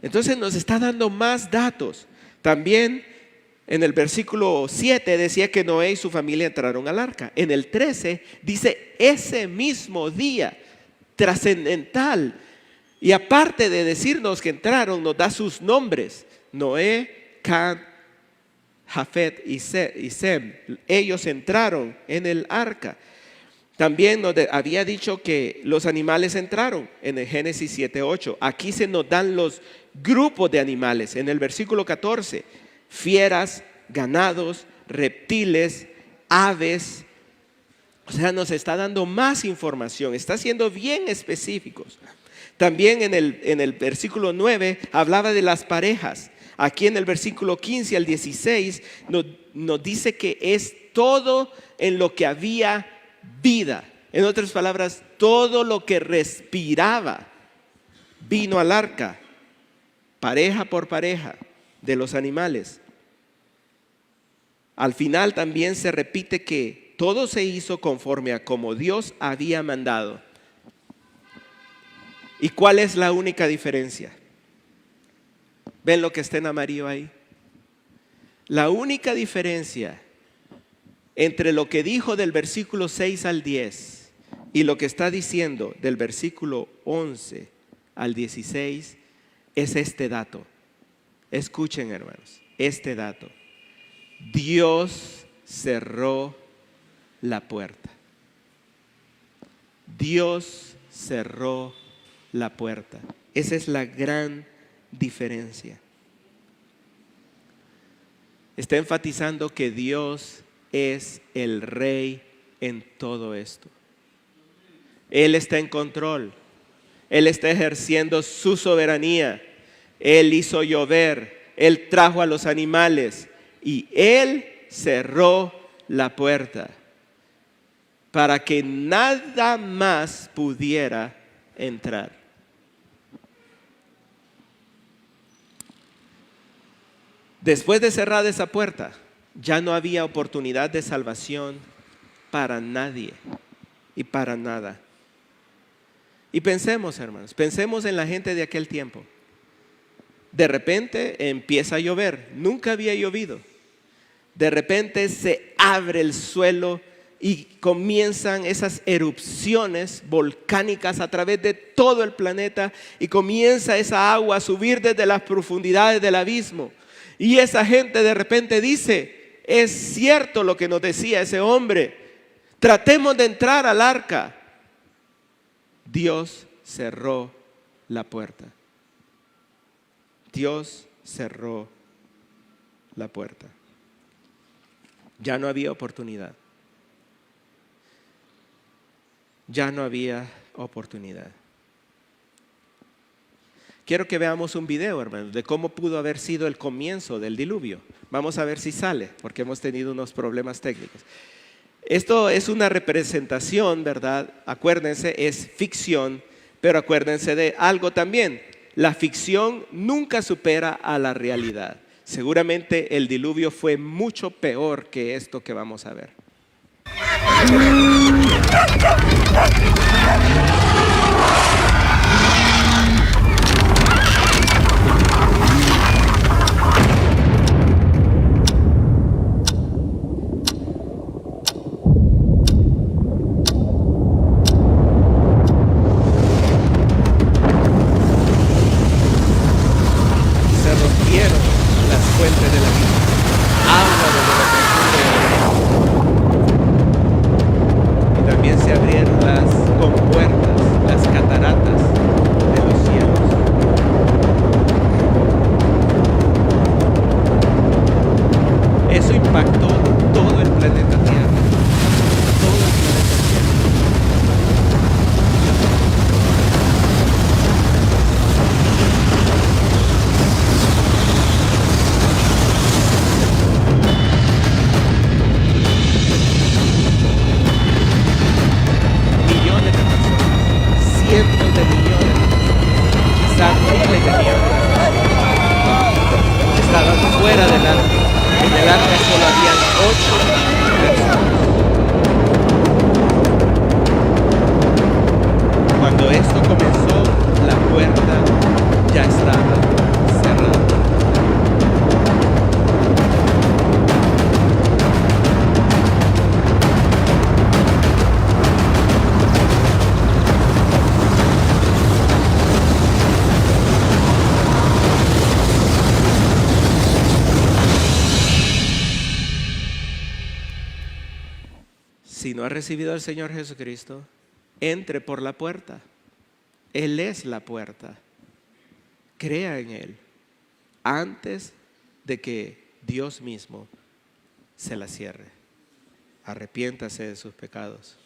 Entonces nos está dando más datos. También en el versículo 7 decía que Noé y su familia entraron al arca. En el 13 dice ese mismo día, trascendental. Y aparte de decirnos que entraron, nos da sus nombres: Noé, Cam, Jafet y Sem. Ellos entraron en el arca. También nos había dicho que los animales entraron en el Génesis 7:8. Aquí se nos dan los grupos de animales. En el versículo 14, fieras, ganados, reptiles, aves. O sea, nos está dando más información, está siendo bien específicos. También en el versículo 9 hablaba de las parejas. Aquí en el versículo 15 al 16 nos dice que es todo en lo que había vida. En otras palabras, todo lo que respiraba vino al arca, pareja por pareja de los animales. Al final también se repite que todo se hizo conforme a como Dios había mandado. ¿Y cuál es la única diferencia? ¿Ven lo que está en amarillo ahí? La única diferencia entre lo que dijo del versículo 6 al 10 y lo que está diciendo del versículo 11 al 16 es este dato. Escuchen, hermanos, este dato. Dios cerró la puerta. Dios cerró la puerta. Esa es la gran diferencia. Está enfatizando que Dios es el rey en todo esto. Él está en control. Él está ejerciendo su soberanía. Él hizo llover. Él trajo a los animales. Y Él cerró la puerta para que nada más pudiera entrar. Después de cerrar esa puerta, ya no había oportunidad de salvación para nadie y para nada. Y pensemos, hermanos, pensemos en la gente de aquel tiempo. De repente empieza a llover, nunca había llovido. De repente se abre el suelo y comienzan esas erupciones volcánicas a través de todo el planeta y comienza esa agua a subir desde las profundidades del abismo. Y esa gente de repente dice: es cierto lo que nos decía ese hombre, tratemos de entrar al arca. Dios cerró la puerta. Dios cerró la puerta. Ya no había oportunidad. Ya no había oportunidad. Quiero que veamos un video, hermanos, de cómo pudo haber sido el comienzo del diluvio. Vamos a ver si sale, porque hemos tenido unos problemas técnicos. Esto es una representación, ¿verdad? Acuérdense, es ficción, pero acuérdense de algo también. La ficción nunca supera a la realidad. Seguramente el diluvio fue mucho peor que esto que vamos a ver. Si no ha recibido al Señor Jesucristo, entre por la puerta. Él es la puerta. Crea en Él antes de que Dios mismo se la cierre. Arrepiéntase de sus pecados.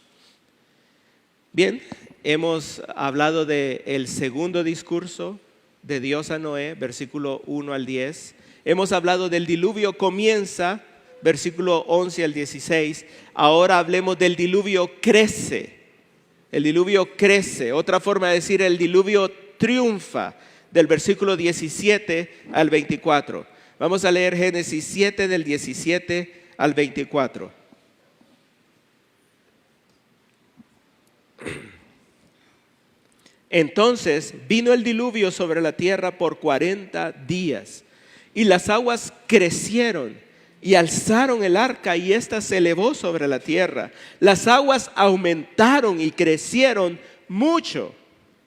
Bien, hemos hablado del segundo discurso de Dios a Noé, versículo 1 al 10. Hemos hablado del diluvio comienza, versículo 11 al 16. Ahora hablemos del diluvio crece. El diluvio crece. Otra forma de decir el diluvio triunfa, del versículo 17 al 24. Vamos a leer Génesis 7 del 17 al 24. Entonces vino el diluvio sobre la tierra por 40 días, y las aguas crecieron y alzaron el arca, y ésta se elevó sobre la tierra. Las aguas aumentaron y crecieron mucho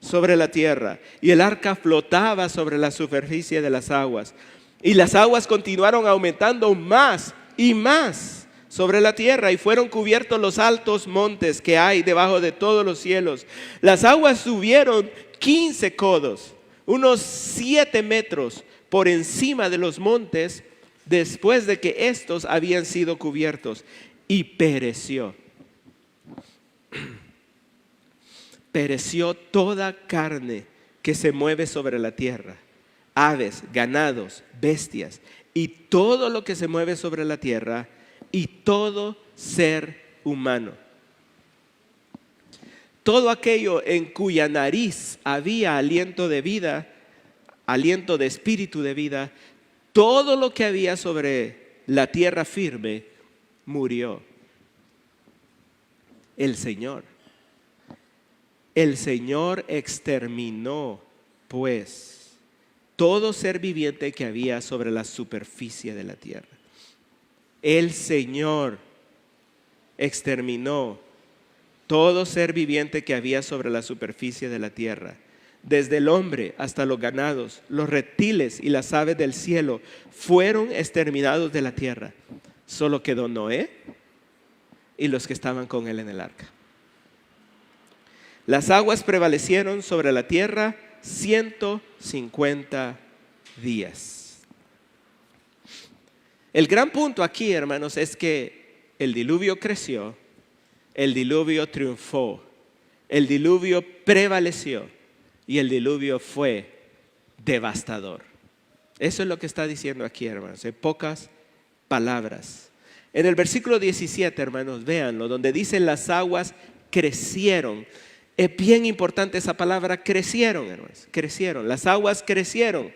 sobre la tierra, y el arca flotaba sobre la superficie de las aguas. Y las aguas continuaron aumentando más y más sobre la tierra, y fueron cubiertos los altos montes que hay debajo de todos los cielos. Las aguas subieron 15 codos, unos 7 metros por encima de los montes, después de que estos habían sido cubiertos, y pereció toda carne que se mueve sobre la tierra, aves, ganados, bestias, y todo lo que se mueve sobre la tierra, y todo ser humano. Todo aquello en cuya nariz había aliento de vida, aliento de espíritu de vida, todo lo que había sobre la tierra firme murió. El Señor exterminó, pues, todo ser viviente que había sobre la superficie de la tierra. El Señor exterminó todo ser viviente que había sobre la superficie de la tierra, desde el hombre hasta los ganados, los reptiles y las aves del cielo fueron exterminados de la tierra. Solo quedó Noé y los que estaban con él en el arca. Las aguas prevalecieron sobre la tierra 150 días. El gran punto aquí, hermanos, es que el diluvio creció, el diluvio triunfó, el diluvio prevaleció y el diluvio fue devastador. Eso es lo que está diciendo aquí, hermanos, en pocas palabras. En el versículo 17, hermanos, véanlo, donde dice las aguas crecieron. Es bien importante esa palabra, crecieron, hermanos, crecieron. Las aguas crecieron.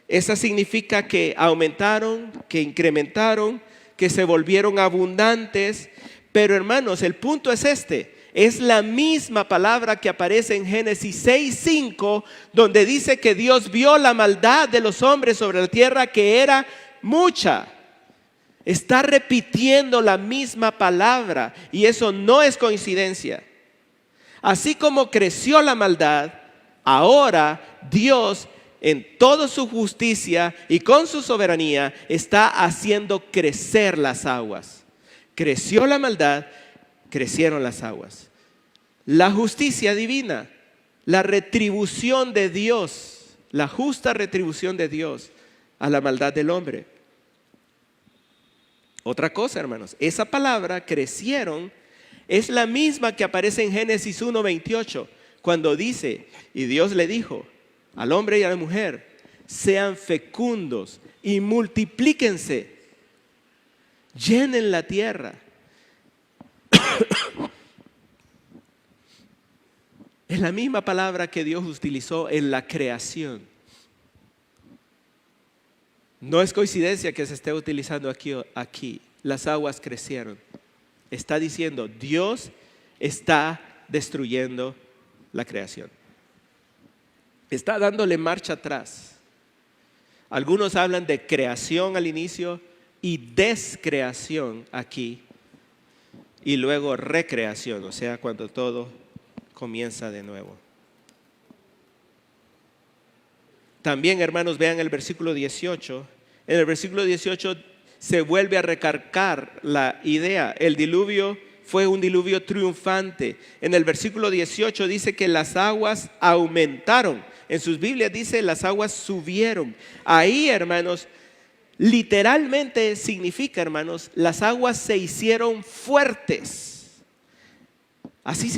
Esa significa que aumentaron, que incrementaron, que se volvieron abundantes. Pero hermanos, el punto es este: es la misma palabra que aparece en Génesis 6:5, donde dice que Dios vio la maldad de los hombres sobre la tierra, que era mucha. Está repitiendo la misma palabra y eso no es coincidencia. Así como creció la maldad, ahora Dios en toda su justicia y con su soberanía está haciendo crecer las aguas. Creció la maldad, crecieron las aguas. La justicia divina, la retribución de Dios, la justa retribución de Dios a la maldad del hombre. Otra cosa, hermanos, esa palabra crecieron es la misma que aparece en Génesis 1:28, cuando dice, y Dios le dijo al hombre y a la mujer, sean fecundos y multiplíquense, llenen la tierra. Es la misma palabra que Dios utilizó en la creación. No es coincidencia que se esté utilizando aquí. Las aguas crecieron. Está diciendo, Dios está destruyendo la creación. Está dándole marcha atrás. Algunos hablan de creación al inicio y descreación aquí. Y luego recreación, o sea, cuando todo comienza de nuevo. También, hermanos, vean el versículo 18. En el versículo 18 se vuelve a recargar la idea. El diluvio fue un diluvio triunfante. En el versículo 18 dice que las aguas aumentaron. En sus Biblias dice las aguas subieron. Ahí, hermanos, literalmente significa, hermanos, las aguas se hicieron fuertes. Así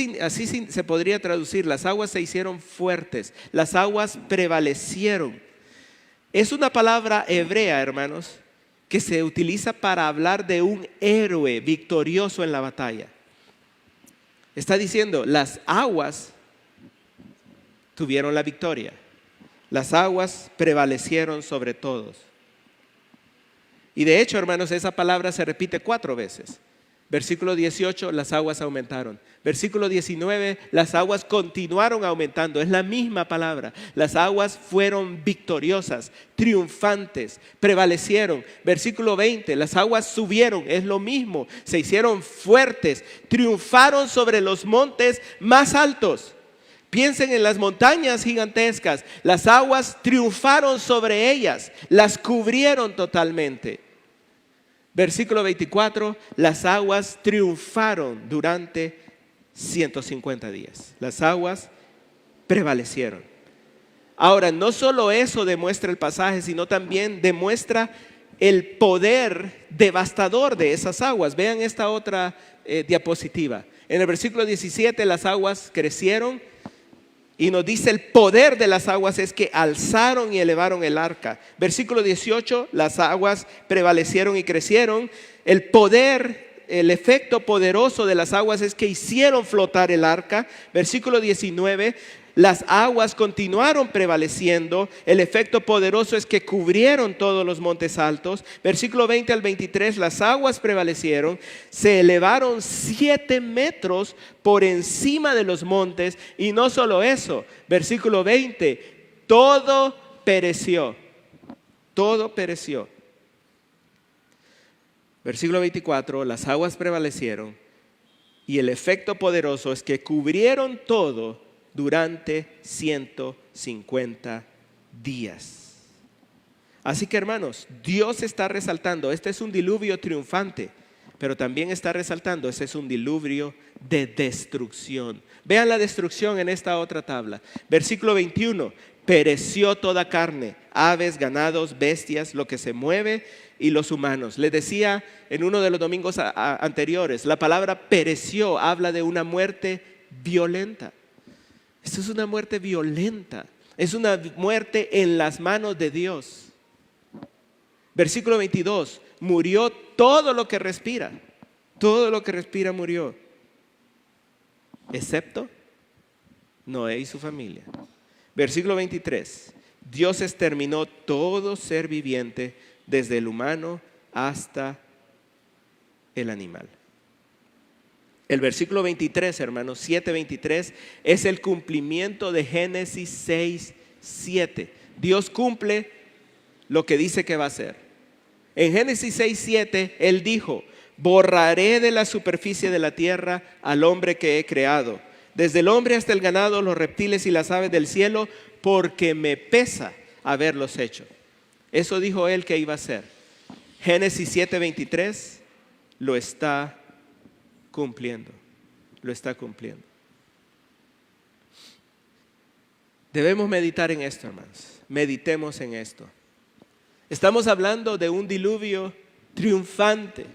se podría traducir, las aguas se hicieron fuertes, las aguas prevalecieron. Es una palabra hebrea, hermanos, que se utiliza para hablar de un héroe victorioso en la batalla. Está diciendo, las aguas tuvieron la victoria, las aguas prevalecieron sobre todos. Y de hecho, hermanos, esa palabra se repite 4 veces. Versículo 18, las aguas aumentaron. Versículo 19, las aguas continuaron aumentando. Es la misma palabra. Las aguas fueron victoriosas, triunfantes, prevalecieron. Versículo 20, las aguas subieron. Es lo mismo. Se hicieron fuertes, triunfaron sobre los montes más altos. Piensen en las montañas gigantescas. Las aguas triunfaron sobre ellas, las cubrieron totalmente. Versículo 24, las aguas triunfaron durante 150 días. Las aguas prevalecieron. Ahora, no solo eso demuestra el pasaje, sino también demuestra el poder devastador de esas aguas. Vean esta otra diapositiva. En el versículo 17, las aguas crecieron. Y nos dice el poder de las aguas es que alzaron y elevaron el arca. Versículo 18, las aguas prevalecieron y crecieron. El poder, el efecto poderoso de las aguas es que hicieron flotar el arca. Versículo 19, las aguas continuaron prevaleciendo. El efecto poderoso es que cubrieron todos los montes altos. Versículo 20 al 23, las aguas prevalecieron, se elevaron 7 metros por encima de los montes. Y no solo eso, versículo 20, todo pereció. Todo pereció. Versículo 24, las aguas prevalecieron y el efecto poderoso es que cubrieron todo durante 150 días. Así que, hermanos, Dios está resaltando, este es un diluvio triunfante, pero también está resaltando, este es un diluvio de destrucción. Vean la destrucción en esta otra tabla. Versículo 21, pereció toda carne, aves, ganados, bestias, lo que se mueve y los humanos. Les decía en uno de los domingos anteriores, la palabra pereció habla de una muerte violenta. Esto es una muerte violenta, es una muerte en las manos de Dios. Versículo 22, murió todo lo que respira murió, excepto Noé y su familia. Versículo 23, Dios exterminó todo ser viviente, desde el humano hasta el animal. El versículo 23, hermanos, 7:23, es el cumplimiento de Génesis 6:7. Dios cumple lo que dice que va a hacer. En Génesis 6:7, Él dijo: borraré de la superficie de la tierra al hombre que he creado, desde el hombre hasta el ganado, los reptiles y las aves del cielo, porque me pesa haberlos hecho. Eso dijo Él que iba a hacer. Génesis 7:23 lo está cumpliendo. Lo está cumpliendo. Debemos meditar en esto, hermanos. Meditemos en esto. Estamos hablando de un diluvio triunfante.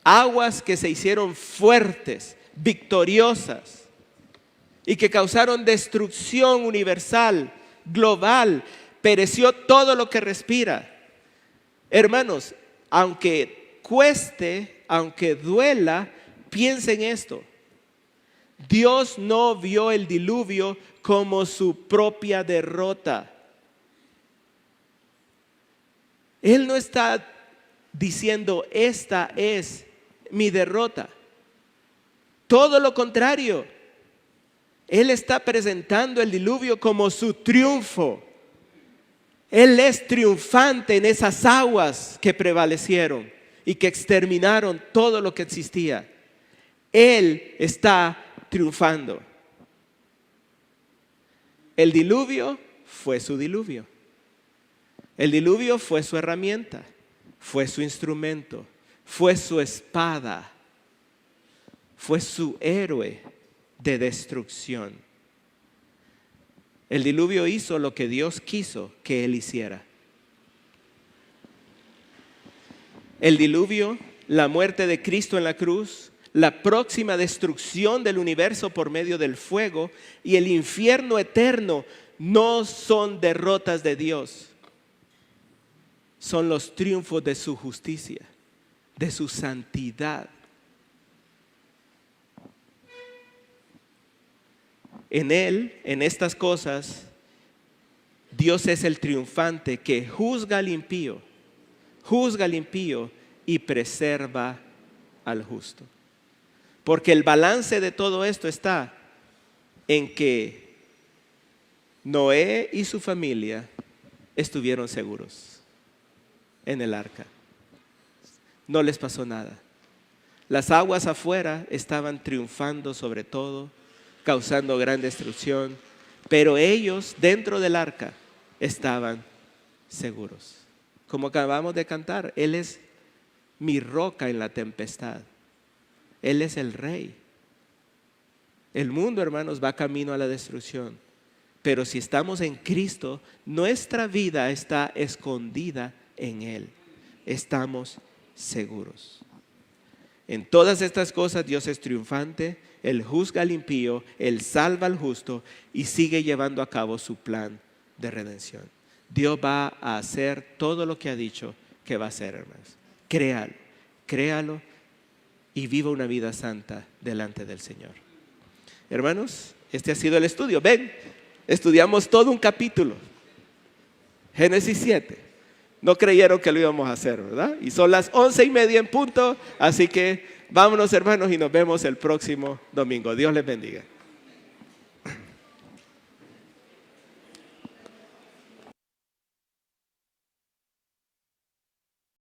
Aguas que se hicieron fuertes, victoriosas y que causaron destrucción universal, global. Pereció todo lo que respira. Hermanos, aunque cueste, aunque duela, piensen esto. Dios no vio el diluvio como su propia derrota. Él no está diciendo: esta es mi derrota. Todo lo contrario. Él está presentando el diluvio como su triunfo. Él es triunfante en esas aguas que prevalecieron y que exterminaron todo lo que existía. Él está triunfando. El diluvio fue su diluvio. El diluvio fue su herramienta, fue su instrumento, fue su espada, fue su héroe de destrucción. El diluvio hizo lo que Dios quiso que Él hiciera. El diluvio, la muerte de Cristo en la cruz, la próxima destrucción del universo por medio del fuego y el infierno eterno no son derrotas de Dios. Son los triunfos de su justicia, de su santidad. En Él, en estas cosas, Dios es el triunfante que juzga al impío y preserva al justo. Porque el balance de todo esto está en que Noé y su familia estuvieron seguros en el arca. No les pasó nada. Las aguas afuera estaban triunfando sobre todo, causando gran destrucción, pero ellos dentro del arca estaban seguros. Como acabamos de cantar, Él es mi roca en la tempestad. Él es el Rey. El mundo, hermanos, va camino a la destrucción, pero si estamos en Cristo, nuestra vida está escondida en Él. Estamos seguros. En todas estas cosas Dios es triunfante. Él juzga al impío, Él salva al justo y sigue llevando a cabo su plan de redención. Dios va a hacer todo lo que ha dicho que va a hacer, hermanos. Créalo y viva una vida santa delante del Señor. Hermanos, este ha sido el estudio. Ven, estudiamos todo un capítulo. Génesis 7. No creyeron que lo íbamos a hacer, ¿verdad? Y son las 11:30 en punto, así que vámonos, hermanos, y nos vemos el próximo domingo. Dios les bendiga.